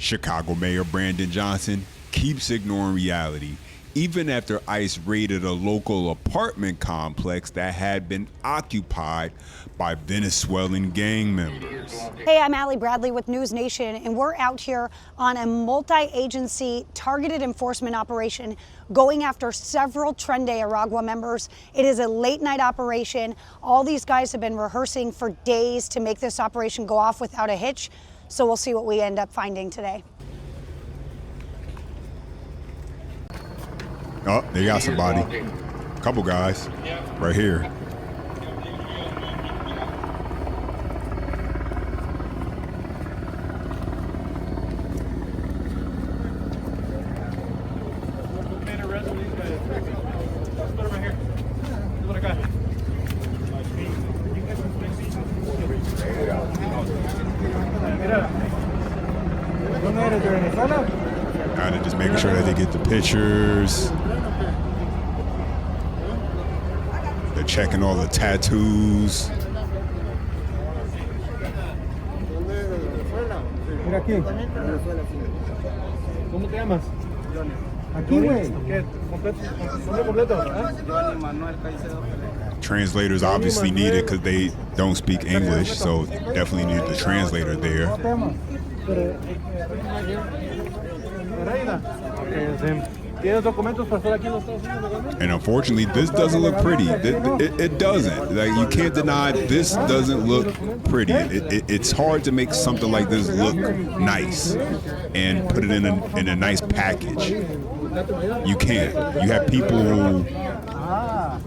Chicago Mayor Brandon Johnson keeps ignoring reality, even after ICE raided a local apartment complex that had been occupied by Venezuelan gang members. Hey, I'm Allie Bradley with News Nation, and we're out here on a multi-agency targeted enforcement operation going after several Tren de Aragua members. It is a late-night operation. All these guys have been rehearsing for days to make this operation go off without a hitch, so we'll see what we end up finding today. Oh, they got somebody. A couple guys right here. Kind of just making sure that they get the pictures. They're checking all the tattoos. ¿Cómo te llamas? Aquí, güey. Translators obviously needed because they don't speak English, so definitely need the translator there. And unfortunately, this doesn't look pretty. It doesn't. Like, you can't deny this doesn't look pretty. It's hard to make something like this look nice and put it in a nice package. You can't. You have people who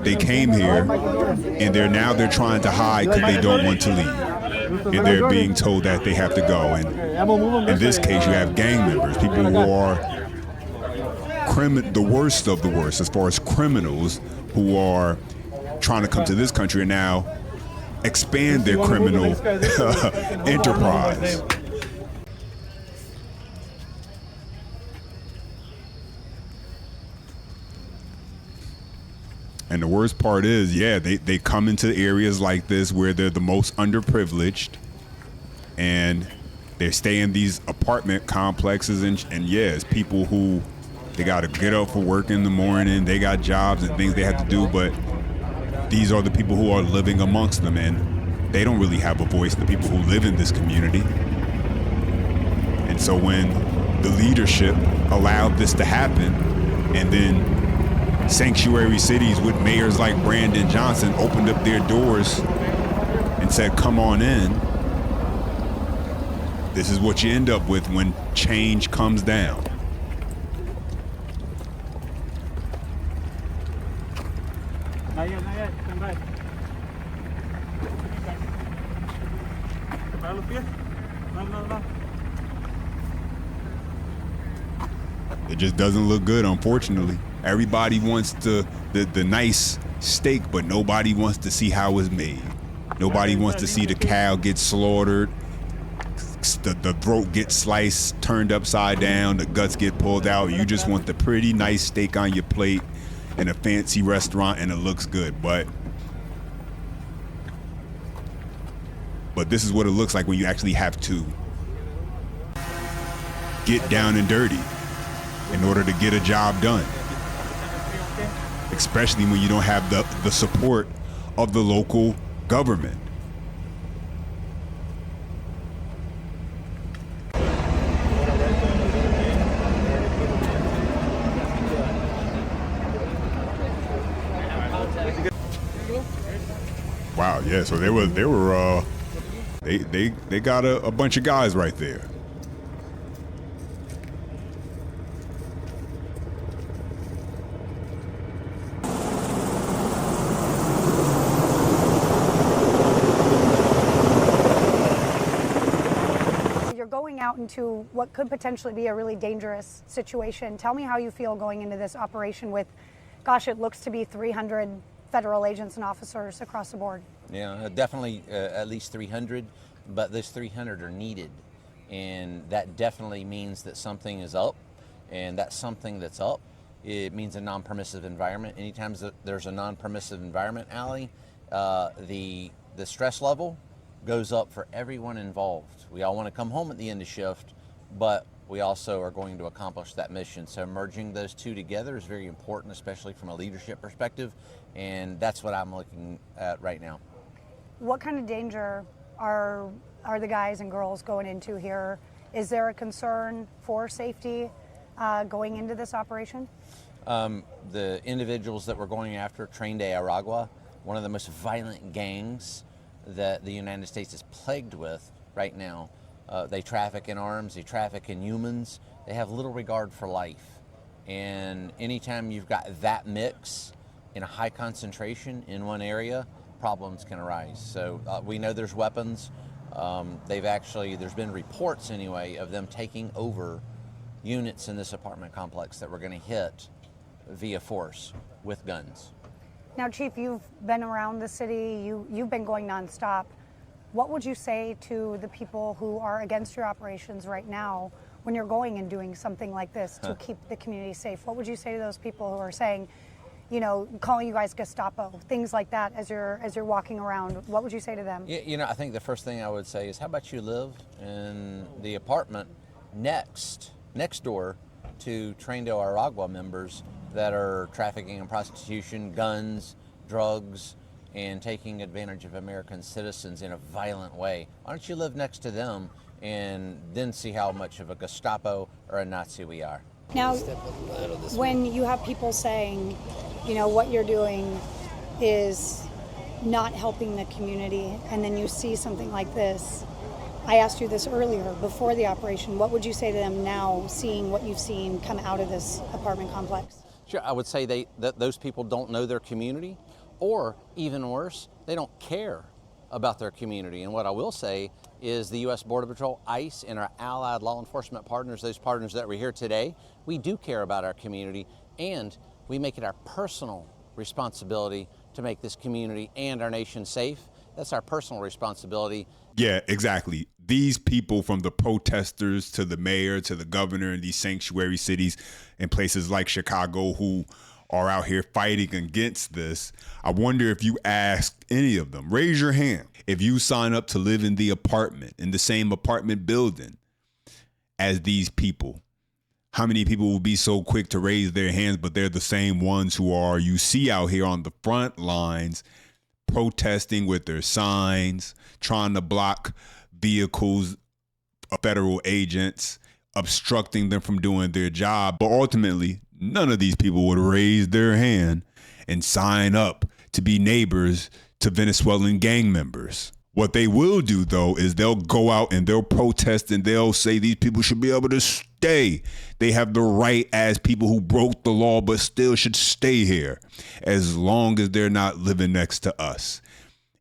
they came here and they're trying to hide because they don't want to leave, and they're being told that they have to go. And in this case, you have gang members, people who are the worst of the worst as far as criminals who are trying to come to this country and now expand their criminal enterprise. And the worst part is, yeah, they come into areas like this where they're the most underprivileged, and they stay in these apartment complexes, and yeah, it's people who they got to get up for work in the morning, they got jobs and things they have to do, but these are the people who are living amongst them, and they don't really have a voice, the people who live in this community. And so when the leadership allowed this to happen, and then sanctuary cities with mayors like Brandon Johnson opened up their doors and said, come on in, this is what you end up with when change comes down. It just doesn't look good, unfortunately. Everybody wants the nice steak, but nobody wants to see how it's made. Nobody wants to see the cow get slaughtered, the throat get sliced, turned upside down, the guts get pulled out. You just want the pretty nice steak on your plate in a fancy restaurant, and it looks good. But this is what it looks like when you actually have to get down and dirty in order to get a job done, especially when you don't have the support of the local government. Wow, yeah, so they got a bunch of guys right there. Out into what could potentially be a really dangerous situation. Tell me how you feel going into this operation with, gosh, it looks to be 300 federal agents and officers across the board. Yeah, definitely at least 300, but those 300 are needed. And that definitely means that something is up, and that something that's up, it means a non-permissive environment. Anytime there's a non-permissive environment, Allie, the stress level goes up for everyone involved. We all want to come home at the end of shift, but we also are going to accomplish that mission. So merging those two together is very important, especially from a leadership perspective, and that's what I'm looking at right now. What kind of danger are the guys and girls going into here? Is there a concern for safety going into this operation? The individuals that we're going after, Tren de Aragua, one of the most violent gangs that the United States is plagued with right now. They traffic in arms, they traffic in humans, they have little regard for life. And anytime you've got that mix in a high concentration in one area, problems can arise. So we know there's weapons. There's been reports anyway of them taking over units in this apartment complex that we're going to hit via force with guns. Now, Chief, you've been around the city, you've been going nonstop. What would you say to the people who are against your operations right now when you're going and doing something like this to keep the community safe? What would you say to those people who are saying, you know, calling you guys Gestapo, things like that as you're walking around? What would you say to them? You know, I think the first thing I would say is, how about you live in the apartment next door to Tren de Aragua members that are trafficking in prostitution, guns, drugs, and taking advantage of American citizens in a violent way? Why don't you live next to them and then see how much of a Gestapo or a Nazi we are? Now, when you have people saying, you know, what you're doing is not helping the community, and then you see something like this, I asked you this earlier, before the operation, what would you say to them now, seeing what you've seen come out of this apartment complex? Sure, I would say that those people don't know their community, or even worse, they don't care about their community. And what I will say is the U.S. Border Patrol, ICE, and our allied law enforcement partners, those partners that were here today, we do care about our community, and we make it our personal responsibility to make this community and our nation safe. That's our personal responsibility. Yeah, exactly. These people, from the protesters to the mayor to the governor in these sanctuary cities and places like Chicago, who are out here fighting against this, I wonder if you asked any of them, raise your hand, if you sign up to live in the apartment, in the same apartment building as these people, how many people will be so quick to raise their hands, but they're the same ones who are, you see out here on the front lines, protesting with their signs, trying to block vehicles of federal agents, obstructing them from doing their job. But ultimately, none of these people would raise their hand and sign up to be neighbors to Venezuelan gang members. What they will do, though, is they'll go out and they'll protest and they'll say these people should be able to stay. They have the right as people who broke the law but still should stay here as long as they're not living next to us.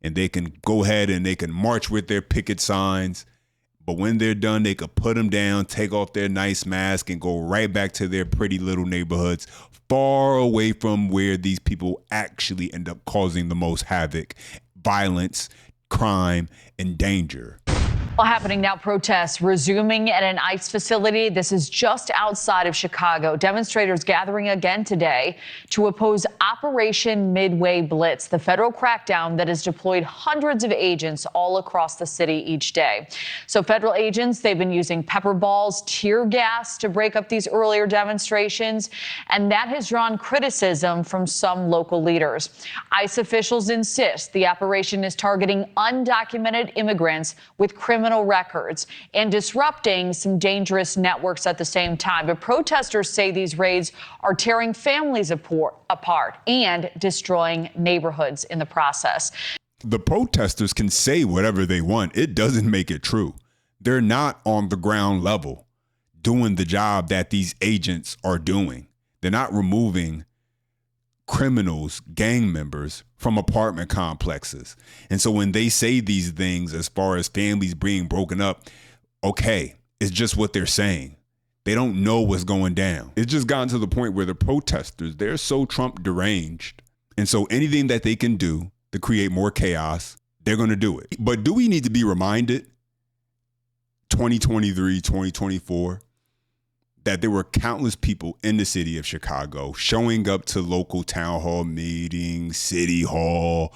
And they can go ahead and they can march with their picket signs. But when they're done, they could put them down, take off their nice mask, and go right back to their pretty little neighborhoods, far away from where these people actually end up causing the most havoc, violence, crime, and danger. Well, happening now, protests resuming at an ICE facility. This is just outside of Chicago. Demonstrators gathering again today to oppose Operation Midway Blitz, the federal crackdown that has deployed hundreds of agents all across the city each day. So federal agents, they've been using pepper balls, tear gas to break up these earlier demonstrations, and that has drawn criticism from some local leaders. ICE officials insist the operation is targeting undocumented immigrants with criminal records and disrupting some dangerous networks at the same time. But protesters say these raids are tearing families apart and destroying neighborhoods in the process. The protesters can say whatever they want. It doesn't make it true. They're not on the ground level doing the job that these agents are doing. They're not removing criminals, gang members from apartment complexes. And so when they say these things as far as families being broken up, okay, it's just what they're saying. They don't know what's going down. It's just gotten to the point where the protesters, they're so Trump deranged. And so anything that they can do to create more chaos, they're going to do it. But do we need to be reminded, 2023, 2024, that there were countless people in the city of Chicago showing up to local town hall meetings, city hall,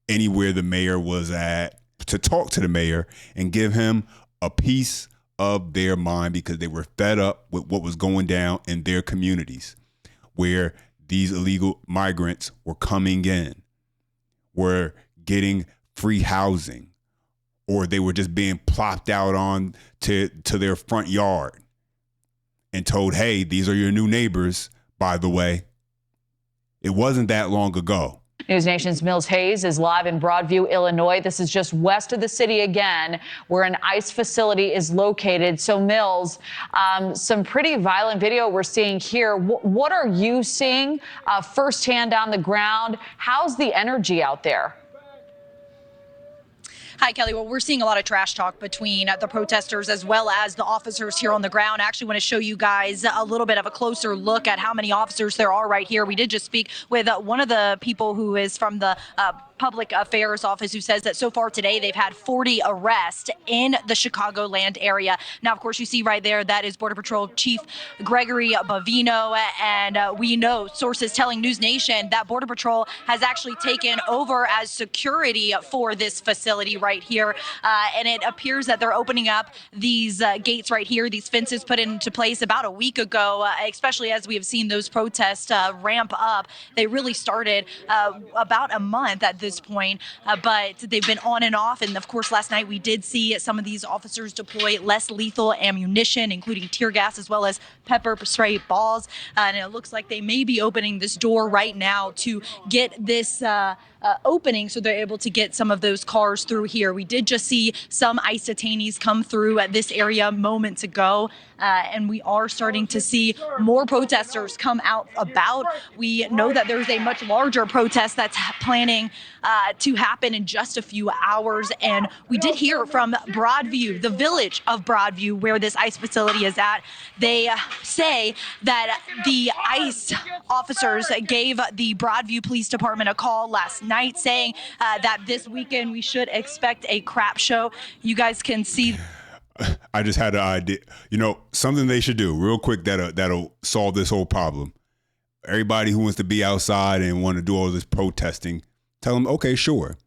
anywhere the mayor was at, to talk to the mayor and give him a piece of their mind because they were fed up with what was going down in their communities, where these illegal migrants were coming in, were getting free housing, or they were just being plopped out on to their front yard and told, hey, these are your new neighbors, by the way. It wasn't that long ago. News Nation's Mills Hayes is live in Broadview, Illinois. This is just west of the city again, where an ICE facility is located. So, Mills, some pretty violent video we're seeing here. What are you seeing firsthand on the ground? How's the energy out there? Hi, Kelly. Well, we're seeing a lot of trash talk between the protesters as well as the officers here on the ground. I actually want to show you guys a little bit of a closer look at how many officers there are right here. We did just speak with one of the people who is from the Public Affairs Office, who says that so far today they've had 40 arrests in the Chicagoland area. Now, of course, you see right there, that is Border Patrol Chief Gregory Bavino. And we know sources telling News Nation that Border Patrol has actually taken over as security for this facility right here. And it appears that they're opening up these gates right here, these fences put into place about a week ago, especially as we have seen those protests ramp up. They really started about a month at this point, but they've been on and off. And of course, last night we did see some of these officers deploy less lethal ammunition, including tear gas as well as pepper spray balls. And it looks like they may be opening this door right now to get this opening so they're able to get some of those cars through here. We did just see some ICE detainees come through at this area moments ago, and we are starting to see more protesters come out about. We know that there's a much larger protest that's planning to happen in just a few hours, and we did hear from Broadview, the village of Broadview, where this ICE facility is at. They say that the ICE officers gave the Broadview Police Department a call last night saying that this weekend we should expect a crap show. You guys can see. I just had an idea. You know, something they should do real quick that'll solve this whole problem. Everybody who wants to be outside and want to do all this protesting, tell them, okay, sure.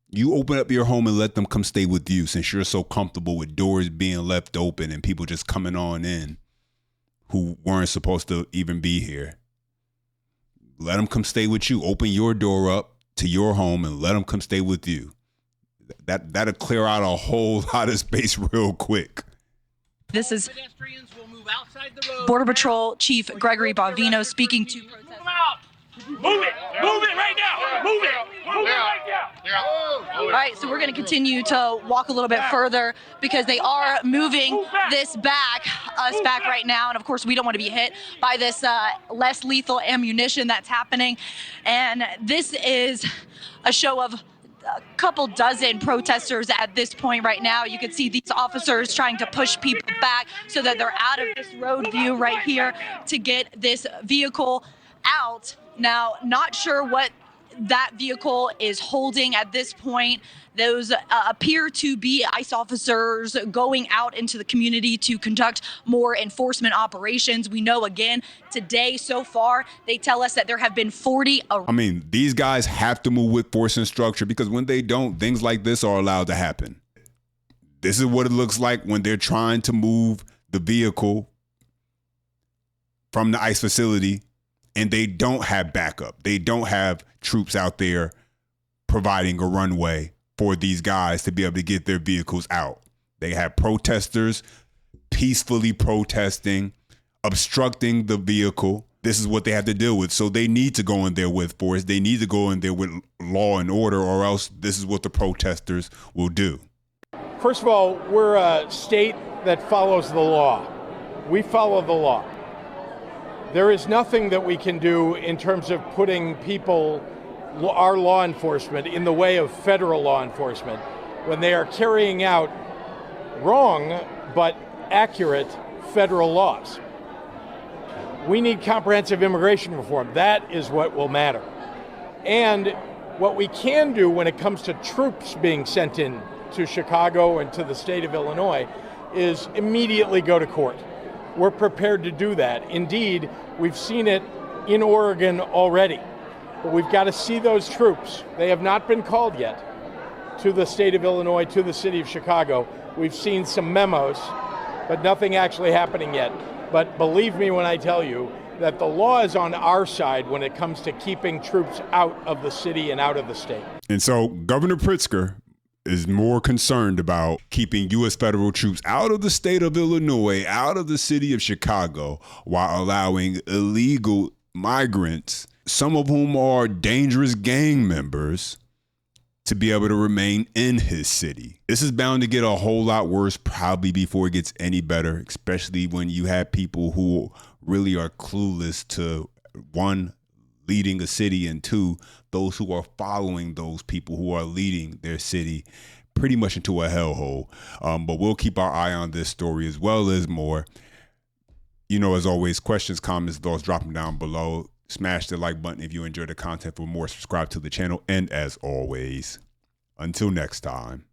You open up your home and let them come stay with you, since you're so comfortable with doors being left open and people just coming on in who weren't supposed to even be here. Let them come stay with you. Open your door up to your home and let them come stay with you. That'll clear out a whole lot of space real quick. This is Border Patrol Chief Gregory Bavino speaking to protesters. Move it right now. Move it right now. All right, so we're going to continue to walk a little bit further because they are moving us back right now. And of course, we don't want to be hit by this less lethal ammunition that's happening. And this is a show of a couple dozen protesters at this point right now. You can see these officers trying to push people back so that they're out of this road view right here to get this vehicle out. Now, not sure what that vehicle is holding at this point. Those appear to be ICE officers going out into the community to conduct more enforcement operations. We know, again, today so far, they tell us that there have been 40. I mean, these guys have to move with force and structure, because when they don't, things like this are allowed to happen. This is what it looks like when they're trying to move the vehicle from the ICE facility and they don't have backup. They don't have troops out there providing a runway for these guys to be able to get their vehicles out. They have protesters peacefully protesting, obstructing the vehicle. This is what they have to deal with. So they need to go in there with force. They need to go in there with law and order, or else this is what the protesters will do. First of all, we're a state that follows the law. We follow the law. There is nothing that we can do in terms of putting people, our law enforcement, in the way of federal law enforcement when they are carrying out wrong but accurate federal laws. We need comprehensive immigration reform. That is what will matter. And what we can do when it comes to troops being sent in to Chicago and to the state of Illinois is immediately go to court. We're prepared to do that. Indeed, we've seen it in Oregon already. But we've got to see those troops. They have not been called yet to the state of Illinois, to the city of Chicago. We've seen some memos but nothing actually happening yet. But believe me when I tell you that the law is on our side when it comes to keeping troops out of the city and out of the state. And so Governor Pritzker is more concerned about keeping U.S. federal troops out of the state of Illinois, out of the city of Chicago, while allowing illegal migrants, some of whom are dangerous gang members, to be able to remain in his city. This is bound to get a whole lot worse probably before it gets any better, especially when you have people who really are clueless to, one, leading a city, and two, those who are following those people who are leading their city pretty much into a hellhole. But we'll keep our eye on this story as well as more. You know, as always, questions, comments, thoughts, drop them down below. Smash the like button if you enjoy the content. For more, subscribe to the channel. And as always, until next time.